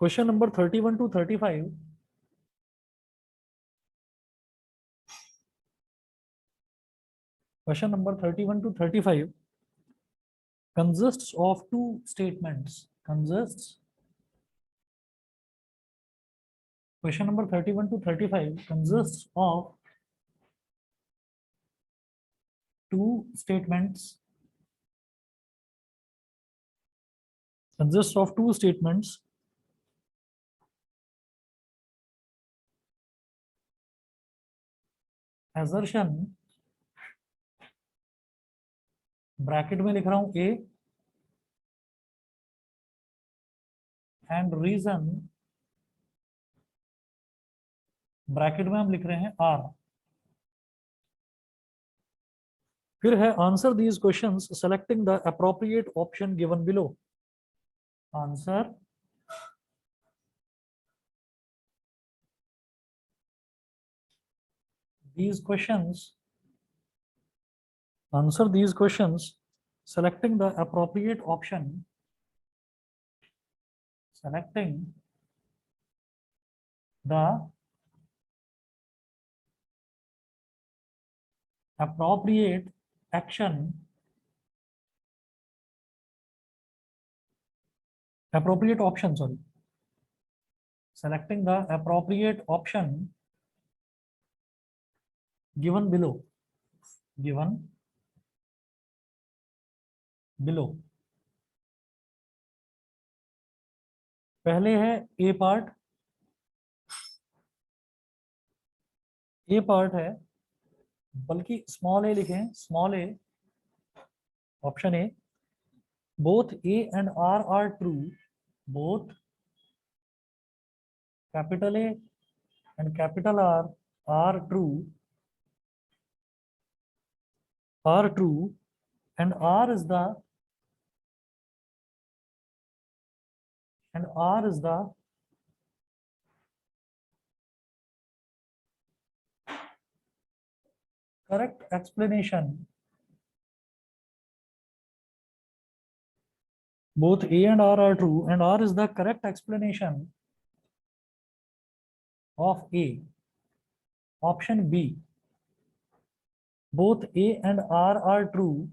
Question number 31 to 35. Question number 31 to 35 consists of two statements. Question number 31 to 35 consists of two statements. Assertion, bracket में लिख रहा हूं A, and reason, bracket में हम लिख रहे हैं R. फिर है answer these questions selecting the appropriate option given below. Answer these questions selecting the appropriate option appropriate action appropriate option sorry selecting the appropriate option given below पहले है ए part है, बल्कि स्मॉल ए लिखें, small A, option A, both A and R are true, both capital A and capital R are true, and R is the correct explanation. Both A and R are true, and R is the correct explanation of A. Option B. Both A and R are true.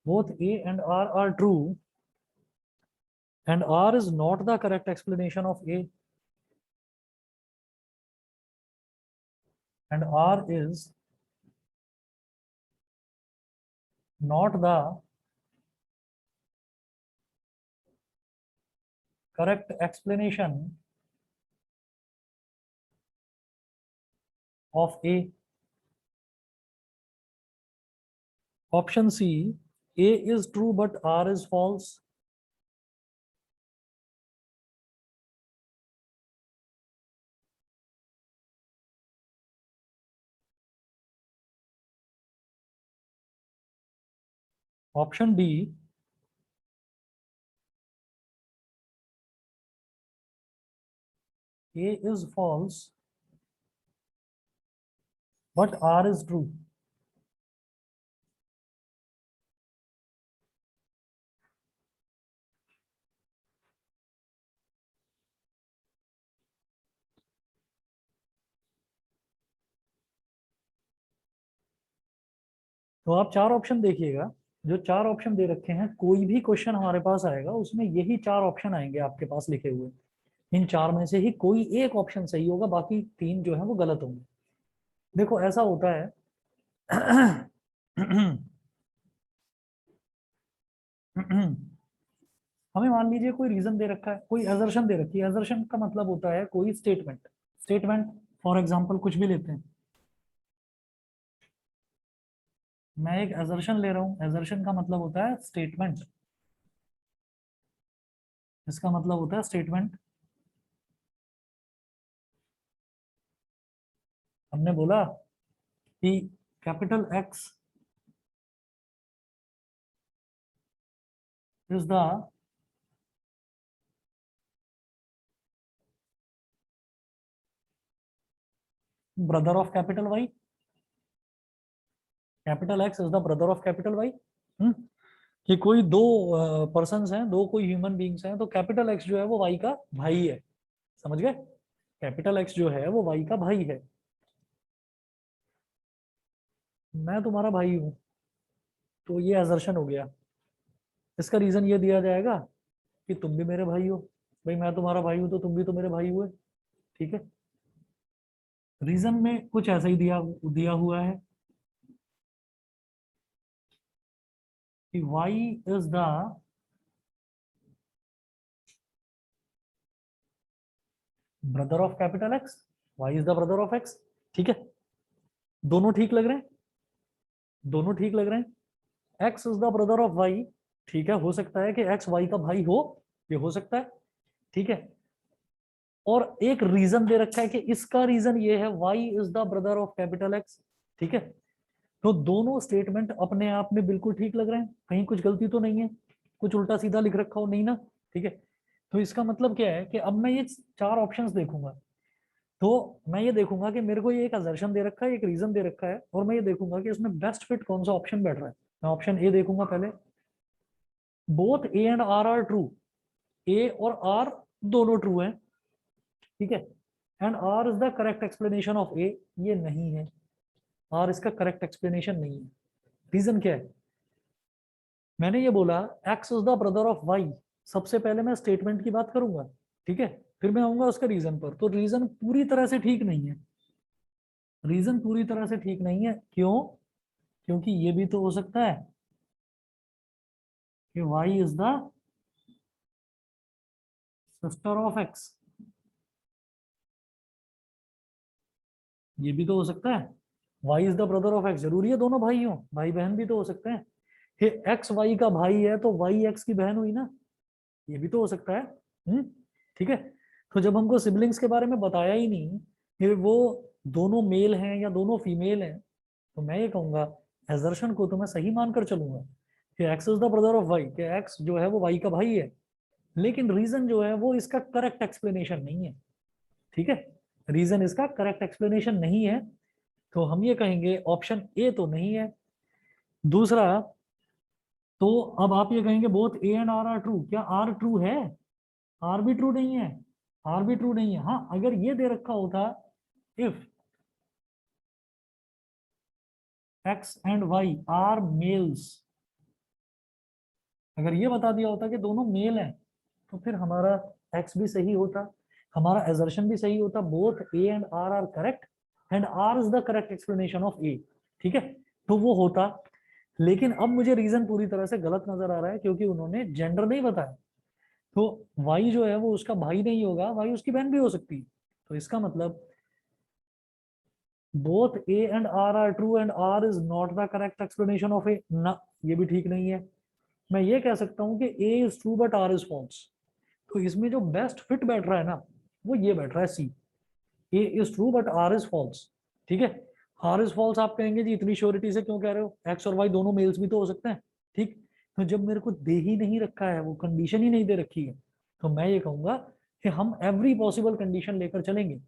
Both A and R are true, and R is not the correct explanation of A. And R is not the correct explanation of A. Option C. A is true but R is false. Option D. A is false but R is true. तो आप चार option देखिएगा, जो चार option दे रखे हैं, कोई भी क्वेश्चन हमारे पास आएगा उसमें यही चार ऑप्शन आएंगे आपके पास लिखे हुए. इन चार में से ही कोई एक ऑप्शन सही होगा, बाकी तीन जो है वो गलत होंगे. देखो ऐसा होता है हमें मान लीजिए कोई रीजन दे रखा है, कोई असर्शन दे रखी है. असर्शन का मतलब होता है कोई स्टेटमेंट. फॉर एग्जांपल कुछ भी लेते हैं, मैं एक असर्शन ले रहा हूं. असर्शन का मतलब होता है स्टेटमेंट. इसका मतलब होता है स्टेटमेंट. हमने बोला कि capital X is the brother of capital Y. Capital X is the brother of capital Y. कि कोई दो पर्सन्स हैं, दो कोई ह्यूमन बींग्स हैं, तो कैपिटल एक्स जो है वो वाई का भाई है। समझ गए? कैपिटल एक्स जो है वो वाई का भाई है। मैं तुम्हारा भाई हूं, तो ये असर्शन हो गया। इसका रीजन ये दिया जाएगा कि तुम भी मेरे भाई हो। भाई मैं तुम्हारा भाई हूं तो तुम भी तो मेरे भाई हुए। ठीक है, रीजन में कुछ ऐसा ही दिया दिया हुआ है कि y is the brother of capital x, y is the brother of x। ठीक है, दोनों ठीक लग रहे हैं, दोनों ठीक लग रहे हैं। x is the brother of y, ठीक है, हो सकता है कि x y का भाई हो, ये हो सकता है। ठीक है, और एक रीजन दे रखा है कि इसका रीजन ये है y is the brother of capital x। ठीक है, तो दोनों स्टेटमेंट अपने आप में बिल्कुल ठीक लग रहे हैं, कहीं कुछ गलती तो नहीं है, कुछ उल्टा सीधा लिख रखा हो नहीं ना। ठीक है, तो इसका मतलब क्या है कि अब मैं ये चार ऑप्शंस देखूंगा, तो मैं ये देखूंगा कि मेरे को ये एक असर्शन दे रखा है, एक रीजन दे रखा है, और मैं ये देखूंगा कि इसमें बेस्ट फिट कौन सा ऑप्शन बैठ रहा है। मैं ऑप्शन ए देखूंगा पहले। Both A and R are true, A और आर दोनों ट्रू हैं। ठीक है, and R is the correct explanation of A, ये नहीं है, आर इसका करेक्ट एक्सप्लेनेशन नहीं है। रीजन क्या है? मैंने ये बोला X is the brother of Y, सबसे पहले मैं स्टेटमेंट की बात करूंगा। ठीक है, फिर मैं आऊंगा उसका रीजन पर, तो रीजन पूरी तरह से ठीक नहीं है। रीजन पूरी तरह से ठीक नहीं है, क्यों? क्योंकि ये भी तो हो सकता है कि y is the sister of x, ये भी तो हो सकता है। y is the brother of x, जरूरी है दोनों भाई हो, भाई बहन भी तो हो सकते हैं। कि x y का भाई है तो y x की बहन हुई ना, ये भी तो हो सकता है। ठीक है, तो जब हमको सिबलिंग्स के बारे में बताया ही नहीं कि वो दोनों मेल हैं या दोनों फीमेल हैं, तो मैं ये कहूंगा एजर्शन को तो मैं सही मानकर चलूंगा कि X is the brother of Y, कि एक्स जो है वो वाई का भाई है। लेकिन रीजन जो है वो इसका करेक्ट एक्सप्लेनेशन नहीं है। ठीक है, रीजन इसका करेक्ट एक्सप्लेनेशन नहीं है, तो हम ये कहेंगे ऑप्शन ए तो नहीं है। दूसरा, तो अब आप ये कहेंगे both A and R are true, क्या आर ट्रू है? आर भी ट्रू नहीं है, आर भी ट्रू नहीं है। हाँ, अगर ये दे रखा होता if X and Y are males, अगर ये बता दिया होता कि दोनों मेल हैं, तो फिर हमारा एक्स भी सही होता, हमारा एजर्शन भी सही होता, both A and R are correct and R is the correct explanation of A. ठीक है, तो वो होता। लेकिन अब मुझे रीजन पूरी तरह से गलत नजर आ रहा है, क्योंकि उन्होंने जेंडर नहीं बताया। तो वाई जो है वो उसका भाई नहीं होगा, वाई उसकी बहन भी हो सकती है। तो इसका मतलब both A and R are true and R is not the correct explanation of A ना, ये भी ठीक नहीं है। मैं ये कह सकता हूँ कि A is true but R is false. तो इसमें जो बेस्ट फिट बैठ रहा है ना, वो ये बैठ रहा है सी, A is true but R is false. ठीक है, आर इज फॉल्स आप कहेंगे जी इतनी श्योरिटी से क्यों कह रहे हो, एक्स और वाई दोनों मेल्स भी तो हो सकते हैं। ठीक, तो जब मेरे को दे ही नहीं रखा है, वो कंडीशन ही नहीं दे रखी है, तो मैं ये कहूंगा कि हम एवरी पॉसिबल कंडीशन लेकर चलेंगे।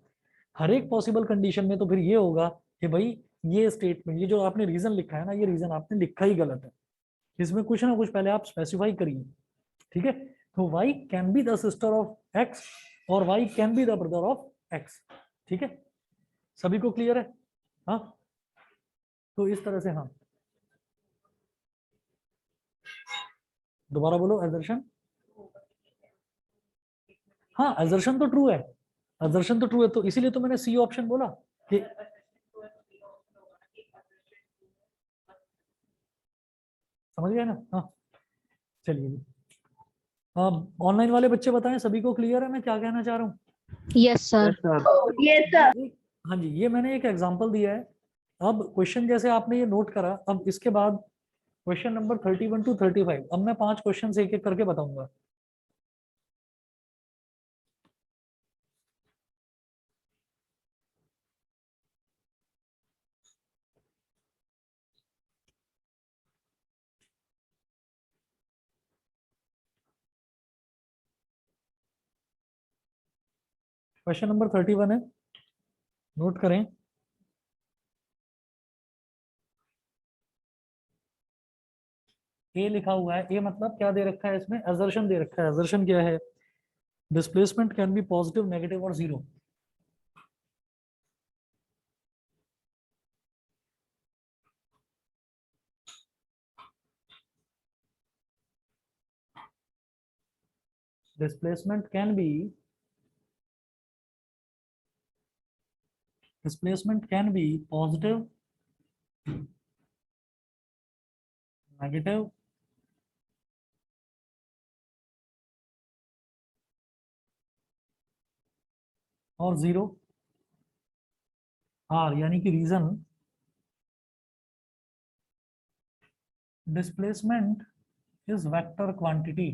हर एक पॉसिबल कंडीशन में तो फिर ये होगा कि भाई ये स्टेटमेंट, ये जो आपने रीजन लिखा है ना, ये रीजन आपने लिखा ही गलत है, इसमें कुछ ना कुछ पहले आप स्पेसिफाई करिए। ठीक है, तो y can be the sister of x और y can be the brother of x। ठीक है, सभी को क्लियर है? हाँ, तो इस तरह से हाँ, दोबारा बोलो एजर्शन। हाँ, एजर्शन तो ट्रू है, एजर्शन तो ट्रू है, तो इसीलिए तो मैंने सी ऑप्शन बोला कि समझ गए ना। हाँ, चलिए, अब ऑनलाइन वाले बच्चे बताएं सभी को क्लियर है मैं क्या कहना चाह रहा हूँ? Yes sir. Yes sir. हाँ जी, ये मैंने एक एग्जांपल दिया है। अब क्वेश्चन जैसे आपने ये नोट करा, अब इसके बाद क्वेश्चन नंबर 31 टू 35, अब मैं 5 क्वेश्चन एक एक करके बताऊंगा। क्वेश्चन नंबर 31 है, नोट करें। ए लिखा हुआ है, ए मतलब क्या दे रखा है इसमें, असर्शन दे रखा है। असर्शन क्या है, displacement can be positive, negative और zero. Displacement can be, displacement can be positive, negative और जीरो। आर यानी कि reason, displacement is vector quantity.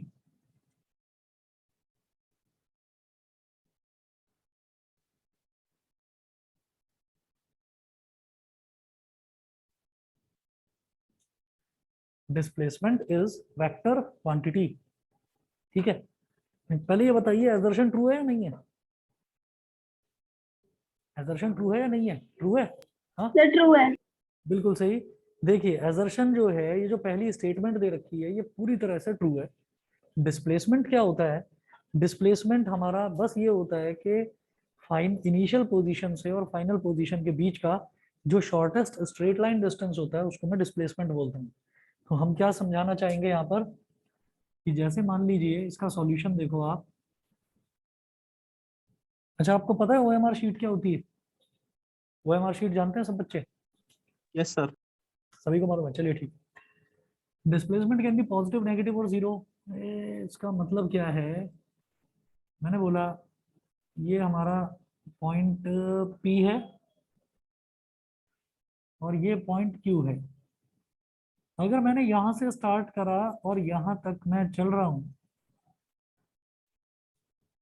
Displacement is vector quantity. ठीक है, पहले ये बताइए असर्शन ट्रू है या नहीं है, असर्शन ट्रू है या नहीं है, ट्रू है। हाँ ट्रू है। बिल्कुल सही। देखिए असर्शन जो है, ये जो पहली स्टेटमेंट दे रखी है ये पूरी तरह से ट्रू है। डिस्प्लेसमेंट क्या होता है, डिस्प्लेसमेंट हमारा बस ये होता है कि फाइन इनिशियल पोजीशन से और फाइनल पोजीशन के बीच का जो शॉर्टेस्ट स्ट्रेट लाइन डिस्टेंस होता है उसको मैं डिस्प्लेसमेंट बोलता हूँ। तो हम क्या समझाना चाहेंगे यहाँ पर कि जैसे मान लीजिए इसका सॉल्यूशन देखो आप। अच्छा आपको पता है ओएमआर शीट क्या होती है, ओएमआर शीट जानते हैं सब बच्चे, यस सर। सभी को मालूम है, चलिए ठीक। Displacement can be positive, negative और जीरो। इसका मतलब क्या है, मैंने बोला ये हमारा पॉइंट P है और ये पॉइंट Q है। अगर मैंने यहां से स्टार्ट करा और यहां तक मैं चल रहा हूं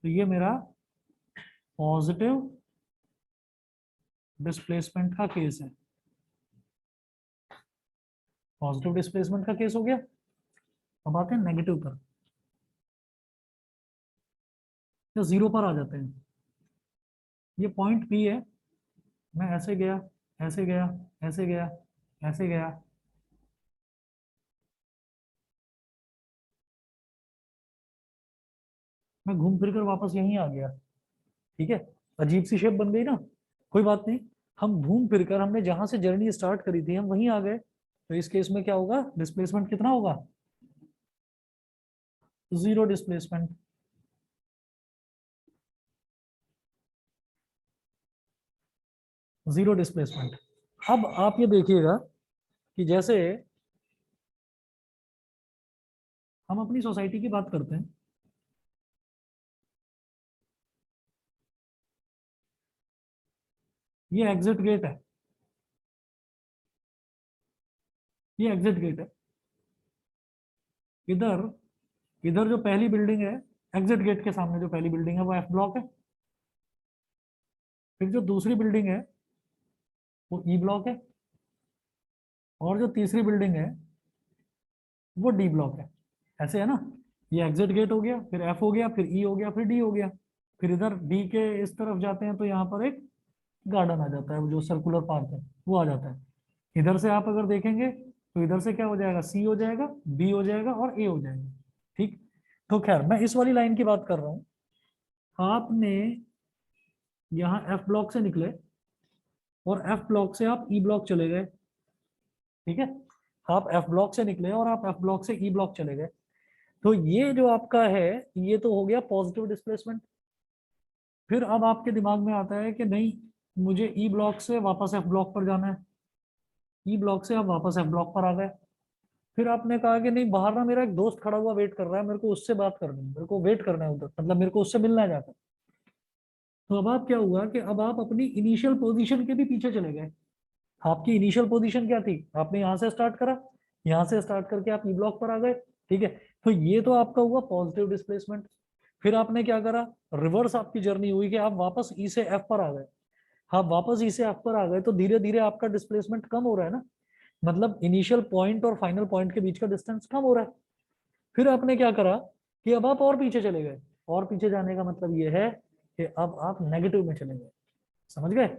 तो ये मेरा पॉजिटिव डिस्प्लेसमेंट का केस है, पॉजिटिव डिस्प्लेसमेंट का केस हो गया। अब आते हैं नेगेटिव पर, तो जीरो पर आ जाते हैं। ये पॉइंट P है, मैं ऐसे गया, ऐसे गया, ऐसे गया, ऐसे गया, मैं घूम फिर कर वापस यहीं आ गया। ठीक है, अजीब सी शेप बन गई ना, कोई बात नहीं। हम घूम फिर कर, हमने जहां से जर्नी स्टार्ट करी थी हम वहीं आ गए, तो इस केस में क्या होगा, डिस्प्लेसमेंट कितना होगा, जीरो डिस्प्लेसमेंट। Zero displacement. अब आप ये देखिएगा कि जैसे हम अपनी सोसाइटी की बात करते हैं, ये एग्जिट गेट है, ये एग्जिट गेट है। इधर, इधर जो पहली बिल्डिंग है, एग्जिट गेट के सामने जो पहली बिल्डिंग है वो एफ ब्लॉक है। फिर जो दूसरी बिल्डिंग है वो ई ब्लॉक है, और जो तीसरी बिल्डिंग है वो डी ब्लॉक है। ऐसे है ना, ये एग्जिट गेट हो गया, फिर एफ हो गया, फिर ई हो गया, फिर डी हो गया। फिर इधर डी के इस तरफ जाते हैं तो यहाँ पर एक गार्डन आ जाता है, वो जो सर्कुलर पार्क है वो आ जाता है। इधर से आप अगर देखेंगे तो इधर से क्या हो जाएगा, सी हो जाएगा, बी हो जाएगा और ए हो जाएगा। ठीक, तो खैर मैं इस वाली लाइन की बात कर रहा हूँ। आपने यहाँ एफ ब्लॉक से निकले और एफ ब्लॉक से आप ई ब्लॉक चले गए। ठीक है, आप एफ ब्लॉक से निकले और आप एफ ब्लॉक से ई ब्लॉक चले गए। तो ये जो आपका है ये तो हो गया पॉजिटिव डिस्प्लेसमेंट। फिर अब आपके दिमाग में आता है कि नहीं, मुझे ई ब्लॉक से वापस एफ ब्लॉक पर जाना है। ई ब्लॉक से आप वापस एफ ब्लॉक पर आ गए। फिर आपने कहा कि नहीं, बाहर ना मेरा एक दोस्त खड़ा हुआ वेट कर रहा है, मेरे को उससे बात करनी है, मेरे को वेट करना है उधर, मतलब मेरे को उससे मिलना है जाकर। तो अब आप क्या हुआ कि अब आप अपनी इनिशियल पोजीशन के भी पीछे चले गए। आपकी इनिशियल पोजीशन क्या थी, आपने यहाँ से स्टार्ट करा, यहाँ से स्टार्ट करके आप ई ब्लॉक पर आ गए। ठीक है, तो ये तो आपका हुआ पॉजिटिव डिस्प्लेसमेंट। फिर आपने क्या करा, रिवर्स आपकी जर्नी हुई कि आप वापस ई से एफ पर आ गए। आप वापस ई से एफ पर आ गए तो धीरे धीरे आपका डिस्प्लेसमेंट कम हो रहा है ना, मतलब इनिशियल पॉइंट और फाइनल पॉइंट के बीच का डिस्टेंस कम हो रहा है। फिर आपने क्या करा कि अब आप और पीछे चले गए, और पीछे जाने का मतलब ये है कि अब आप नेगेटिव में चले गए। समझ गए,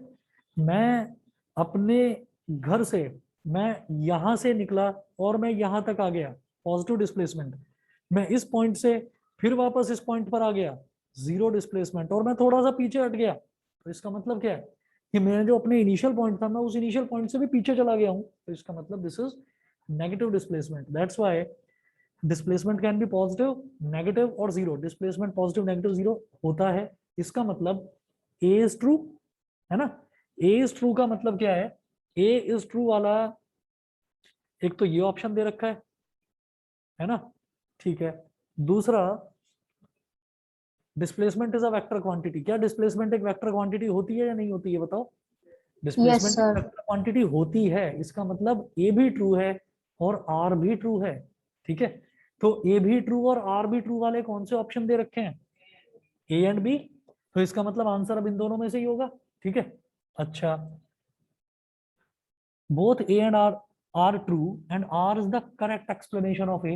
मैं अपने घर से मैं यहां से निकला और मैं यहां तक आ गया, पॉजिटिव डिस्प्लेसमेंट। मैं इस पॉइंट से फिर वापस इस पॉइंट पर आ गया, जीरो डिस्प्लेसमेंट, और मैं थोड़ा सा पीछे हट गया, तो इसका मतलब क्या है कि मैं जो अपने इनिशियल पॉइंट था मैं उस इनिशियल पॉइंट से भी पीछे चला गया हूं, तो इसका मतलब this is negative displacement. That's why displacement can be positive, negative और zero. Displacement positive, negative, zero होता है। इसका मतलब ए इज ट्रू, है ना। ए इज ट्रू का मतलब क्या है, ए इज ट्रू वाला एक तो ये ऑप्शन दे रखा है ना, ठीक है। दूसरा, displacement is a vector quantity. क्या डिस्प्लेसमेंट एक वेक्टर क्वांटिटी होती है या नहीं होती है, बताओ। यस डिस्प्लेसमेंट एक सर। वेक्टर क्वांटिटी होती है, इसका मतलब ए भी ट्रू है और आर भी ट्रू है, ठीक है। तो ए भी ट्रू और आर भी ट्रू वाले कौन से ऑप्शन दे रखे हैं, ए एंड बी, तो इसका मतलब आंसर अब इन दोनों में से ही होगा, ठीक है। अच्छा, both a and r are true and r is the correct explanation of a।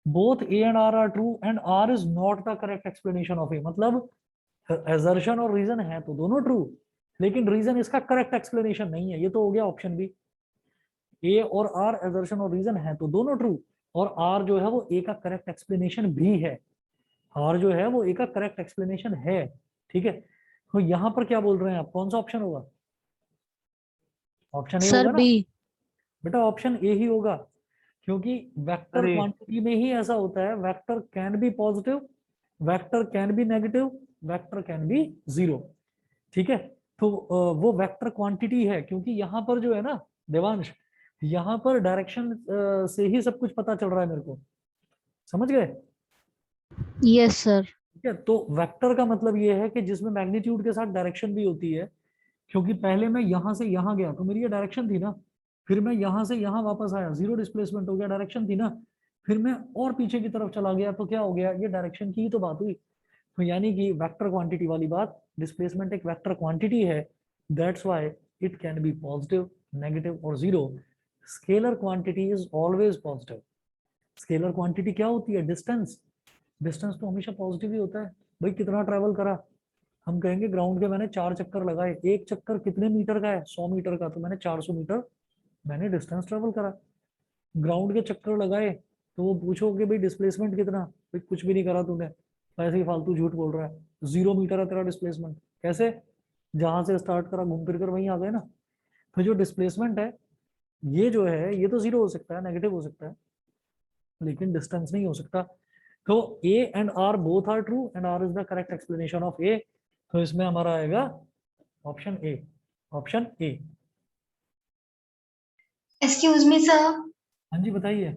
both a and r are true and r is not the correct explanation of a। मतलब assertion और reason है तो दोनों true, लेकिन reason इसका correct explanation नहीं है, ये तो हो गया ऑप्शन बी। a और r assertion और reason है तो दोनों true, और r जो है वो a का correct explanation भी है, r जो है वो a का correct explanation है, ठीक है। तो यहाँ पर क्या बोल रहे हैं आप, कौन सा ऑप्शन होगा, ऑप्शन ए सर होगा ना बी। बेटा, ऑप्शन ए ही होगा, क्योंकि वेक्टर अरे क्वांटिटी में ही ऐसा होता है, vector can be positive, vector can be negative, vector can be zero, ठीक है। तो वो वेक्टर क्वांटिटी है, क्योंकि यहाँ पर जो है ना देवांश, यहाँ पर डायरेक्शन से ही सब कुछ पता चल रहा है मेरे को, समझ गए। Yes sir. ठीक है, तो वेक्टर का मतलब ये है कि जिसमें मैग्नीट्यूड के साथ डायरेक्शन भी होती है, क्योंकि पहले मैं यहां से यहां गया तो मेरी ये डायरेक्शन थी ना, फिर मैं यहां से यहां वापस आया, जीरो डिस्प्लेसमेंट हो गया, डायरेक्शन थी ना, फिर मैं और पीछे की तरफ चला गया तो क्या हो गया, ये डायरेक्शन की ही तो बात हुई। तो यानी कि वेक्टर क्वांटिटी वाली बात, डिस्प्लेसमेंट एक वेक्टर क्वांटिटी है, that's why it can be positive, negative और zero. Scalar quantity is always positive. Scalar quantity क्या होती है, डिस्टेंस, डिस्टेंस तो हमेशा पॉजिटिव ही होता है। भाई कितना ट्रेवल करा, हम कहेंगे ग्राउंड के मैंने 4 चक्कर लगाए, एक चक्कर कितने मीटर का है, 100 मीटर का, तो मैंने 400 मीटर मैंने डिस्टेंस ट्रेवल करा। ग्राउंड के चक्कर लगाए तो वो पूछोगे भाई डिस्प्लेसमेंट कितना, भाई कुछ भी नहीं करा तूने, तो ऐसे ही फालतू झूठ बोल रहा है, 0 मीटर है तेरा डिस्प्लेसमेंट, कैसे, जहां से स्टार्ट करा घूम फिर कर वहीं आ गए ना। तो जो डिस्प्लेसमेंट है ये जो है ये तो जीरो हो सकता है, नेगेटिव हो सकता है, लेकिन डिस्टेंस नहीं हो सकता। तो A and R both are true and R is the correct explanation of A. तो इसमें हमारा आएगा option A, option A. Excuse me sir. हाँ जी बताइए।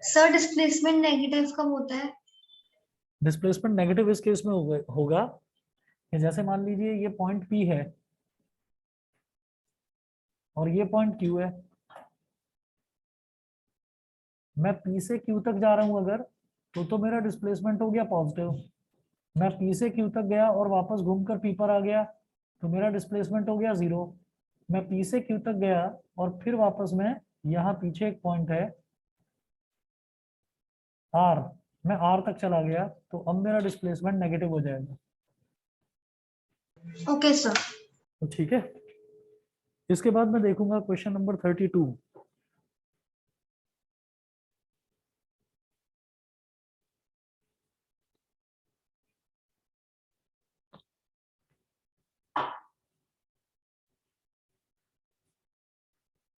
सर डिस्प्लेसमेंट नेगेटिव कब होता है? डिस्प्लेसमेंट नेगेटिव इस केस में होगा कि जैसे मान लीजिए ये पॉइंट पी है और ये पॉइंट क्यू है, मैं पी से क्यू तक जा रहा हूं अगर, तो मेरा डिस्प्लेसमेंट हो गया पॉजिटिव। मैं पी से क्यू तक गया और वापस घूमकर पी पर आ गया तो मेरा डिस्प्लेसमेंट हो गया जीरो। मैं पी से क्यू तक गया और फिर वापस मैं, यहाँ पीछे एक पॉइंट है आर, मैं आर तक चला गया तो अब मेरा डिस्प्लेसमेंट नेगेटिव हो जाएगा। Okay sir. तो ठीक है, इसके बाद मैं देखूंगा क्वेश्चन नंबर 32।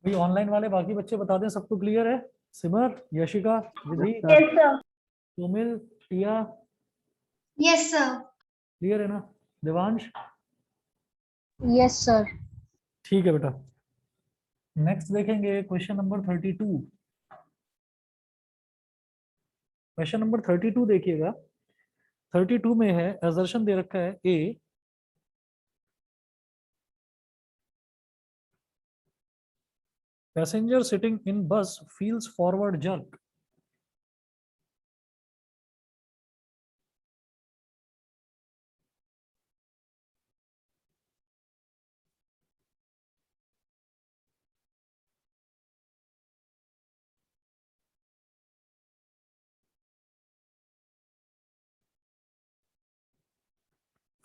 भाई ऑनलाइन वाले बाकी बच्चे बता दें सबको क्लियर है, Simar, Yashika, Vidhi, sir. Sumil, Tiya, yes sir. Clear है ना, देवांश, यस सर। ठीक है बेटा। नेक्स्ट देखेंगे क्वेश्चन नंबर 32। क्वेश्चन नंबर 32 देखिएगा, 32 में है असर्शन दे रखा है ए, पैसेंजर सिटिंग इन बस feels forward jerk.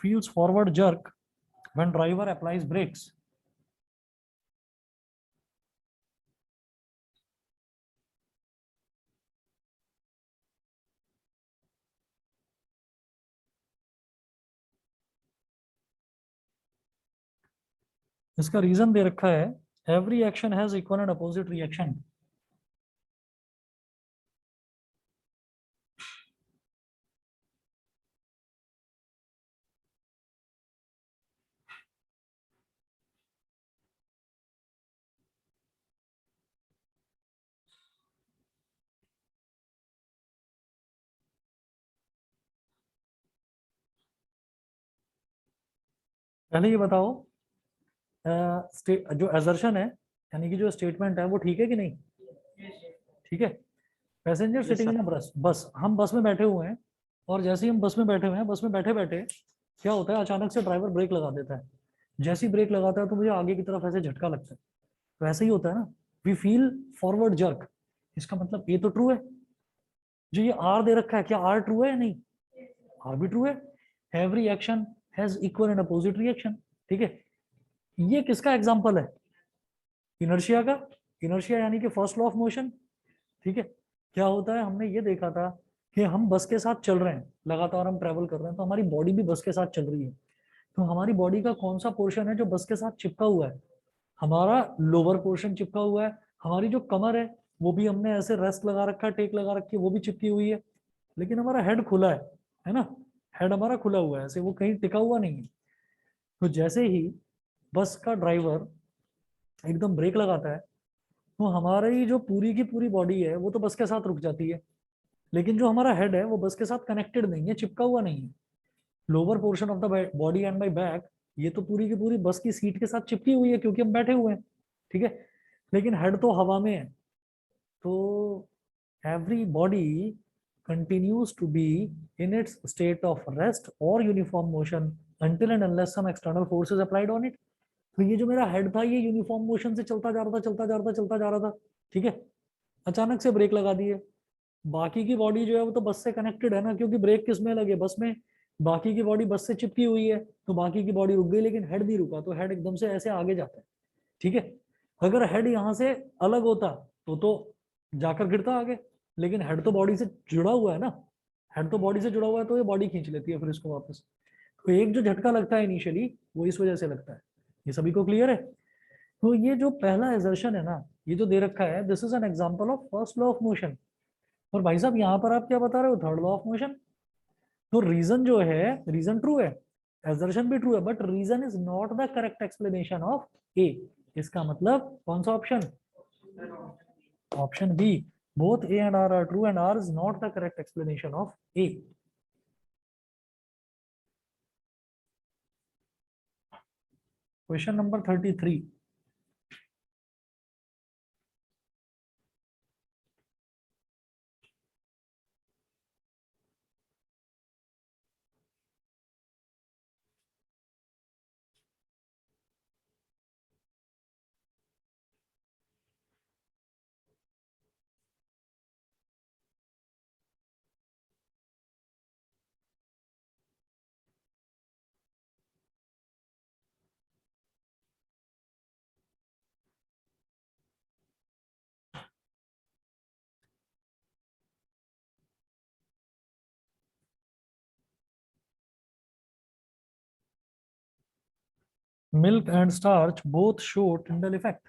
feels forward jerk when driver applies brakes. इसका रीजन दे रखा है every action has equal and opposite reaction. पहले ये बताओ जो एजर्शन है यानी कि जो स्टेटमेंट है वो ठीक है कि नहीं? ठीक है। पैसेंजर सिटिंग इन बस, बस हम बस में बैठे हुए हैं और जैसे ही हम बस में बैठे हुए हैं, बस में बैठे बैठे क्या होता है, अचानक से ड्राइवर ब्रेक लगा देता है। जैसे ही ब्रेक लगाता है तो मुझे आगे की तरफ ऐसे झटका लगता है। तो ऐसे ही होता है ना, वी फील फॉरवर्ड जर्क। इसका मतलब ये तो ट्रू है। जो ये आर दे रखा है, क्या आर ट्रू है या नहीं? आर भी ट्रू है। Every action has equal and opposite reaction. ठीक है। ये किसका एग्जाम्पल है? इनर्शिया का। इनर्शिया यानी कि फर्स्ट लॉ ऑफ मोशन। ठीक है। क्या होता है, हमने ये देखा था कि हम बस के साथ चल रहे हैं, लगातार हम ट्रेवल कर रहे हैं, तो हमारी बॉडी भी बस के साथ चल रही है। तो हमारी बॉडी का कौन सा पोर्शन है जो बस के साथ चिपका हुआ है? हमारा लोअर पोर्शन चिपका हुआ है। हमारी जो कमर है वो भी हमने ऐसे रेस्ट लगा रखा है, टेक लगा रखी है, वो भी चिपकी हुई है। लेकिन हमारा हेड खुला है ना? हेड हमारा खुला हुआ है, ऐसे वो कहीं टिका हुआ नहीं है। तो जैसे ही बस का ड्राइवर एकदम ब्रेक लगाता है तो हमारी जो पूरी की पूरी बॉडी है वो तो बस के साथ रुक जाती है, लेकिन जो हमारा हेड है वो बस के साथ कनेक्टेड नहीं है, चिपका हुआ नहीं है। Lower portion of the body and my back, ये तो पूरी की पूरी बस की सीट के साथ चिपकी हुई है क्योंकि हम बैठे हुए हैं। ठीक है। लेकिन हेड तो हवा में है। तो every body continues to be in its state of rest or uniform motion until and unless some external force is applied on it। तो ये जो मेरा हेड था ये यूनिफॉर्म मोशन से चलता जा रहा था, चलता जा रहा था, चलता जा रहा था। ठीक है। अचानक से ब्रेक लगा दिए। बाकी की बॉडी जो है वो तो बस से कनेक्टेड है ना, क्योंकि ब्रेक किस में लगे, बस में। बाकी की बॉडी बस से चिपकी हुई है तो बाकी की बॉडी रुक गई, लेकिन हेड नहीं रुका, तो हेड एकदम से ऐसे आगे जाता है। ठीक है। अगर हेड यहाँ से अलग होता तो जाकर गिरता आगे, लेकिन हेड तो बॉडी से जुड़ा हुआ है ना। हेड तो बॉडी से जुड़ा हुआ है तो ये बॉडी खींच लेती है फिर इसको वापस। तो एक जो झटका लगता है इनिशियली वो इस वजह से लगता है। ये सभी को क्लियर है? तो ये जो पहला एजर्शन है ना, ये जो दे रखा है, this is an example of first law of motion. और भाई साहब यहाँ पर आप क्या बता रहे हो, थर्ड लॉ ऑफ मोशन। तो रीजन जो है, रीजन ट्रू है, एजर्शन भी ट्रू है, but reason is not the correct explanation of A. इसका मतलब कौन सा option? Option B. Both A and R true and R is not the correct explanation of A. Question number 33। Milk and starch both show Tyndall effect.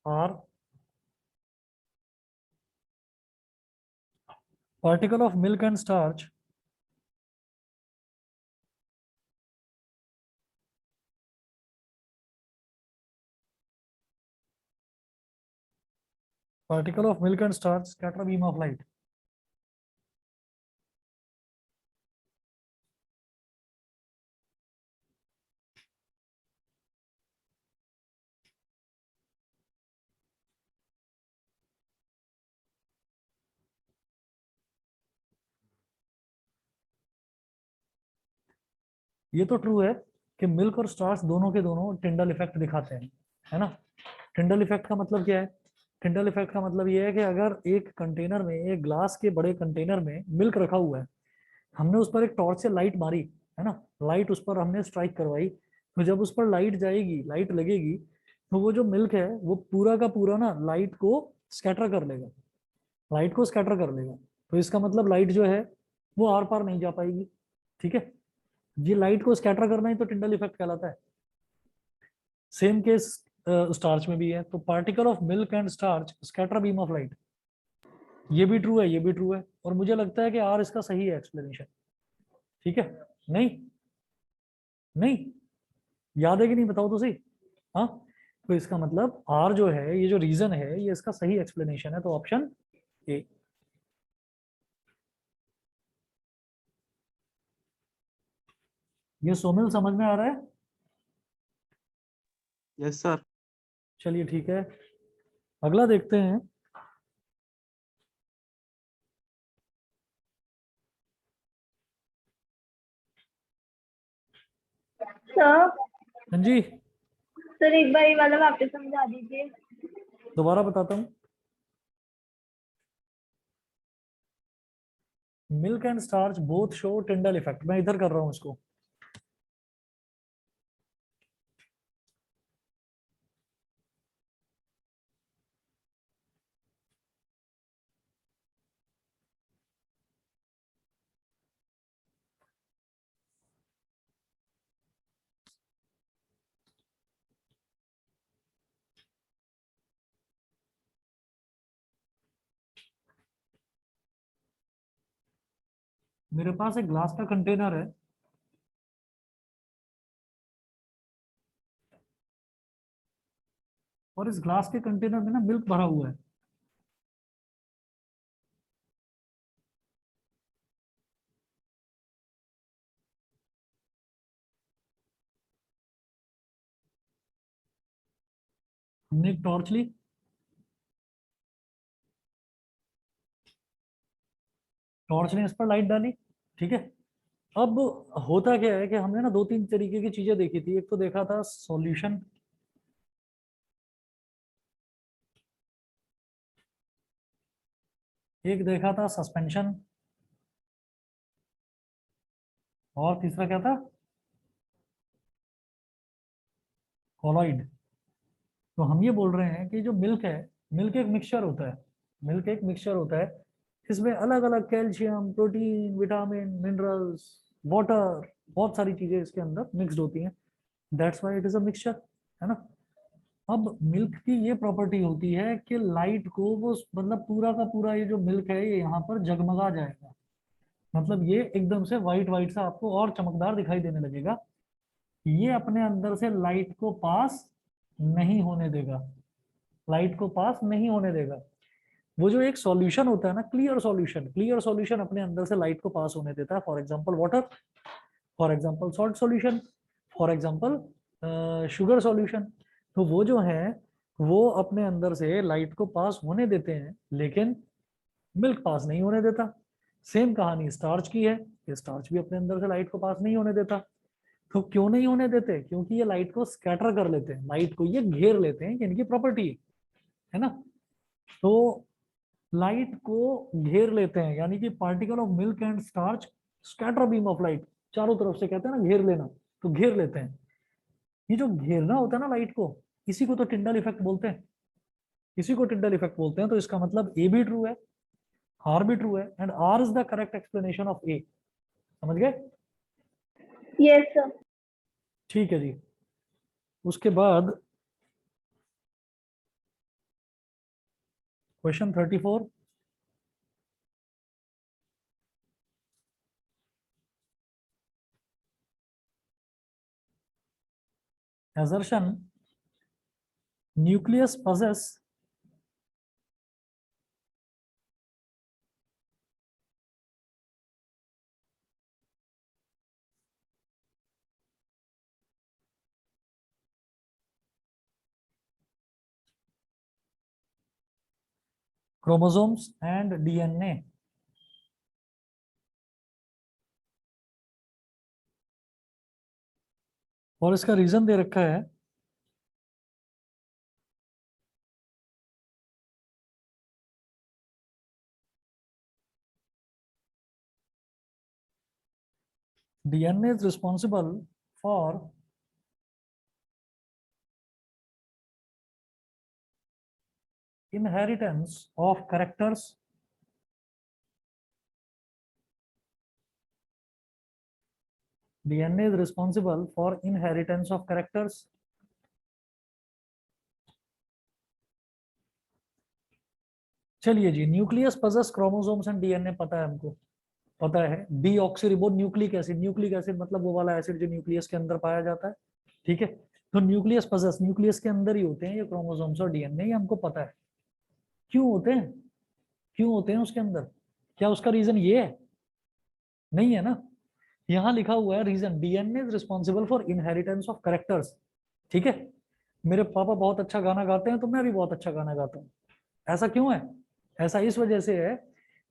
Are particle of milk and starch scatter a beam of light? ये तो true है कि milk और starch दोनों के दोनों Tyndall effect दिखाते हैं, है ना? टिंडल इफेक्ट का मतलब क्या है? टिंडल इफेक्ट का मतलब ये है कि अगर एक कंटेनर में, एक ग्लास के बड़े कंटेनर में मिल्क रखा हुआ है, हमने उस पर एक टॉर्च से लाइट मारी, है ना, लाइट उस पर हमने स्ट्राइक करवाई, तो जब उस पर लाइट जाएगी, लाइट लगेगी, तो वो जो मिल्क है वो पूरा का पूरा ना लाइट को स्कैटर कर लेगा, लाइट को स्कैटर कर लेगा। तो इसका मतलब लाइट जो है वो आर पार नहीं जा पाएगी। ठीक है, ये लाइट को स्कैटर करना ही तो टिंडल इफेक्ट कहलाता है। सेम केस स्टार्च में भी है। तो particle of milk and starch scatter beam of light, ये भी ट्रू है, ये भी ट्रू है, और मुझे लगता है कि आर इसका सही है एक्सप्लेनेशन। ठीक है, नहीं नहीं, याद है कि नहीं, बताओ तो सही। हाँ, तो इसका मतलब आर जो है, ये जो रीजन है, ये इसका सही एक्सप्लेनेशन है, तो ऑप्शन ए। ये सोमिल समझ में आ रहा है? Yes sir. चलिए ठीक है, अगला देखते हैं। सर हाँ जी, सर एक बार ये वाला वापस समझा दीजिए। दोबारा बताता हूँ। Milk and starch both show Tyndall effect, मैं इधर कर रहा हूँ इसको। मेरे पास एक ग्लास का कंटेनर है, और इस ग्लास के कंटेनर में ना मिल्क भरा हुआ है। हमने एक टॉर्च ली, टॉर्च ने इस पर लाइट डाली। ठीक है, अब होता क्या है कि हमने ना दो तीन तरीके की चीजें देखी थी। एक तो देखा था सॉल्यूशन, एक देखा था सस्पेंशन, और तीसरा क्या था, कोलॉइड। तो हम ये बोल रहे हैं कि जो मिल्क है, मिल्क एक मिक्सचर होता है, मिल्क एक मिक्सचर होता है। इसमें अलग अलग calcium, protein, vitamin, minerals, water, बहुत सारी चीजें इसके अंदर मिक्स्ड होती हैं। That's why it is a mixture, है ना। अब मिल्क की ये प्रॉपर्टी होती है कि लाइट को वो मतलब पूरा का पूरा ये जो मिल्क है ये यहाँ पर जगमगा जाएगा, मतलब ये एकदम से व्हाइट व्हाइट सा आपको और चमकदार दिखाई देने लगेगा। ये अपने अंदर से लाइट को पास नहीं होने देगा, लाइट को पास नहीं होने देगा। वो जो एक सॉल्यूशन होता है ना, क्लियर सॉल्यूशन, क्लियर सॉल्यूशन अपने अंदर से लाइट को पास होने देता है। For example water, for example salt solution, for example sugar solution. तो वो जो है वो अपने अंदर से लाइट को पास होने देते हैं, लेकिन मिल्क पास नहीं होने देता। सेम कहानी स्टार्च की है, ये स्टार्च भी अपने अंदर से लाइट को पास नहीं होने देता। तो क्यों नहीं होने देते? क्योंकि ये लाइट को स्कैटर कर लेते हैं, लाइट को ये घेर लेते हैं, इनकी प्रॉपर्टी है ना। तो लाइट को घेर लेते हैं, यानी कि particle of milk and starch scatter beam of light, चारों तरफ से कहते हैं ना घेर लेना, तो घेर लेते हैं। ये जो घेरना होता है ना लाइट को, इसी को तो टिंडल इफेक्ट बोलते हैं, इसी को टिंडल इफेक्ट बोलते हैं। तो इसका मतलब ए भी ट्रू है, आर भी ट्रू है, and R is the correct explanation of A. समझ गए? Yes sir. ठीक है जी। उसके बाद question 34, assertion nucleus possess chromosomes and DNA। और इसका रीजन दे रखा है DNA is responsible for inheritance of characters DNA is responsible for inheritance of characters. चलिए जी, nucleus possess chromosomes and DNA पता है हमको, पता है। डीऑक्सीरिबो न्यूक्लिक एसिड मतलब वो वाला एसिड जो न्यूक्लियस के अंदर पाया जाता है, ठीक है। तो न्यूक्लियस possess, न्यूक्लियस के अंदर ही होते हैं ये क्रोमोसोम्स और डीएनए, ये हमको पता है। क्यों होते हैं, क्यों होते हैं उसके अंदर, क्या उसका रीजन ये है? नहीं है ना। यहाँ लिखा हुआ है reason, DNA is responsible for inheritance of characters, ठीक है। मेरे पापा बहुत अच्छा गाना गाते हैं तो मैं भी बहुत अच्छा गाना गाता हूँ। ऐसा क्यों है? ऐसा इस वजह से है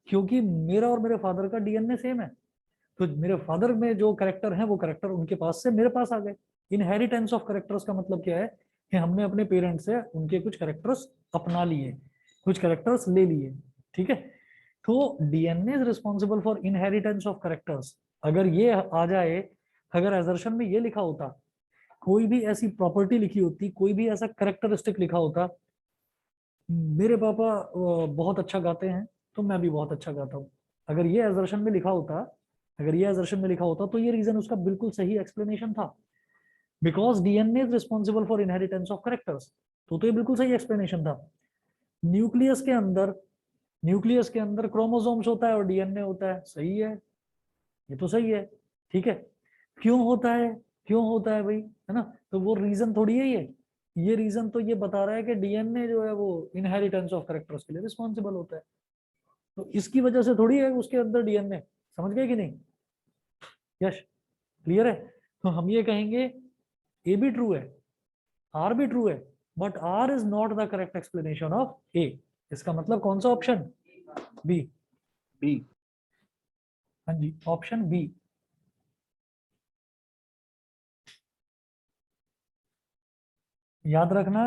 क्योंकि मेरा और मेरे फादर का डीएनए सेम है। तो मेरे फादर में जो कैरेक्टर है वो कैरेक्टर उनके पास से मेरे पास आ गए। इनहेरिटेंस ऑफ कैरेक्टर्स का मतलब क्या है कि हमने अपने पेरेंट्स से उनके कुछ कैरेक्टर्स अपना लिए, कुछ कैरेक्टर्स ले लिए, ठीक है। तो DNA is responsible for inheritance of characters. अगर ये आ जाए, अगर एजर्शन में ये लिखा होता, कोई भी ऐसी प्रॉपर्टी लिखी होती, कोई भी ऐसा कैरेक्टरिस्टिक लिखा होता, मेरे पापा बहुत अच्छा गाते हैं तो मैं भी बहुत अच्छा गाता हूँ, अगर ये एजर्शन में लिखा होता, अगर ये एजर्शन में लिखा होता तो ये रीजन उसका बिल्कुल सही एक्सप्लेनेशन था, because DNA is responsible for inheritance of characters. तो ये बिल्कुल सही एक्सप्लेनेशन था। न्यूक्लियस के अंदर, न्यूक्लियस के अंदर क्रोमोसोम्स होता है और डीएनए होता है, सही है, ये तो सही है, ठीक है। क्यों होता है, क्यों होता है भाई, है ना। तो वो रीजन थोड़ी है ये रीजन तो ये बता रहा है कि डीएनए जो है वो इनहेरिटेंस ऑफ कैरेक्टर्स के लिए रिस्पॉन्सिबल होता है। तो इसकी वजह से थोड़ी है उसके अंदर डीएनए, समझ गए कि नहीं? यश, क्लियर है? तो हम ये कहेंगे ए भी ट्रू है, आर भी ट्रू है, but R is not the correct explanation of A. इसका मतलब कौन सा ऑप्शन? बी। बी। हाँ जी, ऑप्शन बी। याद रखना,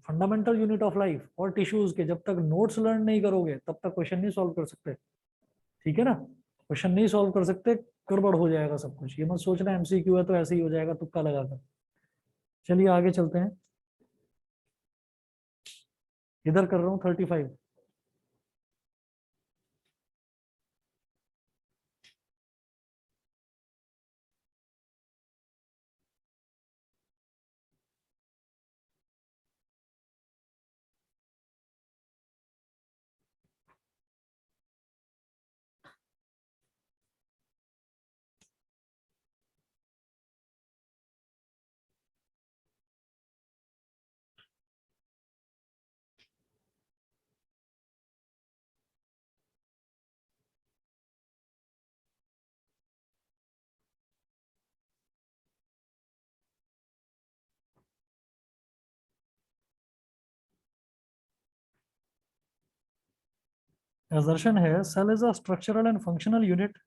फंडामेंटल यूनिट ऑफ लाइफ और टिश्यूज के जब तक नोट्स लर्न नहीं करोगे तब तक क्वेश्चन नहीं सॉल्व कर सकते, ठीक है ना। क्वेश्चन नहीं सॉल्व कर सकते, गड़बड़ हो जाएगा सब कुछ। ये मत सोचना एमसीक्यू है तो ऐसे ही हो जाएगा तुक्का लगाकर। चलिए आगे चलते हैं, इधर कर रहा हूँ 35। assertion है cell is a structural and functional unit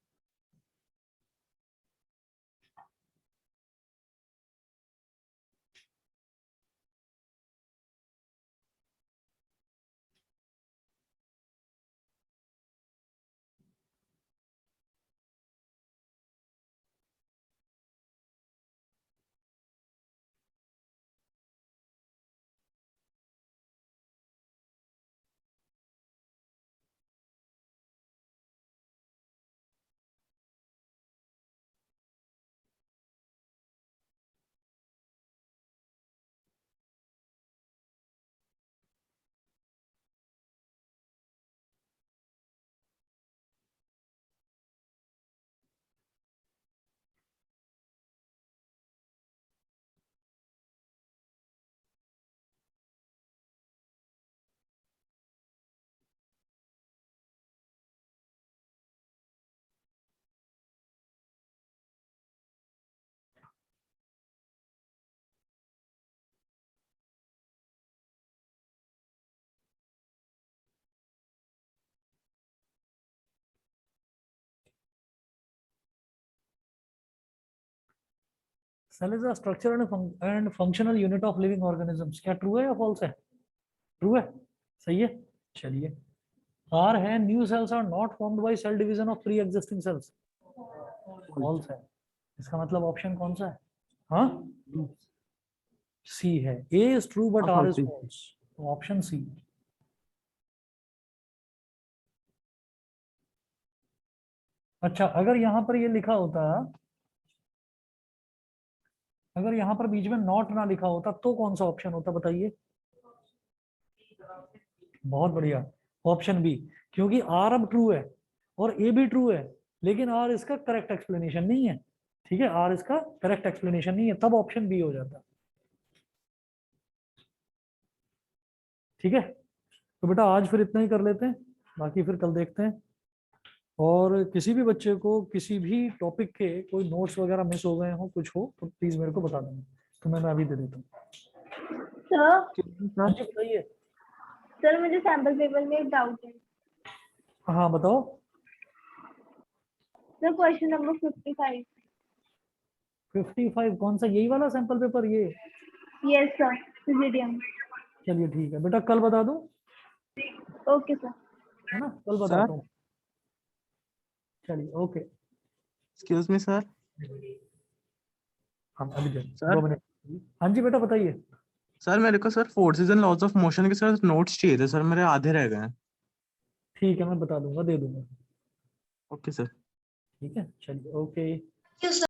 cell is a structural and functional unit of living organisms। क्या ट्रू है या फॉल्स है? ट्रू है, सही है। चलिए, आर है new cells are not formed by cell division of pre existing cells, false है। इसका मतलब ऑप्शन कौन सा है? हाँ, सी है। ए इज ट्रू बट हाँ, आर इज false. फॉल्स, तो ऑप्शन सी। अच्छा, अगर यहां पर ये लिखा होता, अगर यहां पर बीच में नॉट ना लिखा होता तो कौन सा ऑप्शन होता बताइए? बहुत बढ़िया, ऑप्शन बी। क्योंकि आर अब ट्रू है और ए भी ट्रू है, लेकिन आर इसका करेक्ट एक्सप्लेनेशन नहीं है। ठीक है, आर इसका करेक्ट एक्सप्लेनेशन नहीं है, तब ऑप्शन बी हो जाता। ठीक है, तो बेटा आज फिर इतना ही कर लेते हैं, बाकी फिर कल देखते हैं। और किसी भी बच्चे को किसी भी टॉपिक के कोई नोट्स वगैरह मिस हो गए हो, कुछ हो, तो प्लीज मेरे को बता देना, तो मैं अभी दे देता हूँ। सर हाँ जी, बताइए। सर मुझे सैम्पल पेपर में एक डाउट है। हाँ बताओ। Sir question number 55। 55 कौन सा? यही वाला सैंपल पेपर ये? Yes sir, CGDM. चलिए ठीक है बेटा, कल बता दूं, ओके सर। है ना, कल बताता हूँ। चलिए ओके। Excuse me sir. हाँ अभी दे सर? 2 मिनट। हाँ जी बेटा बताइए। सर मेरे को sir forces and laws of motion के सर नोट्स चाहिए थे सर, मेरे आधे रह गए हैं। ठीक है, मैं बता दूंगा, दे दूंगा। Okay sir. ठीक है, चलिए ओके। Thank you, sir.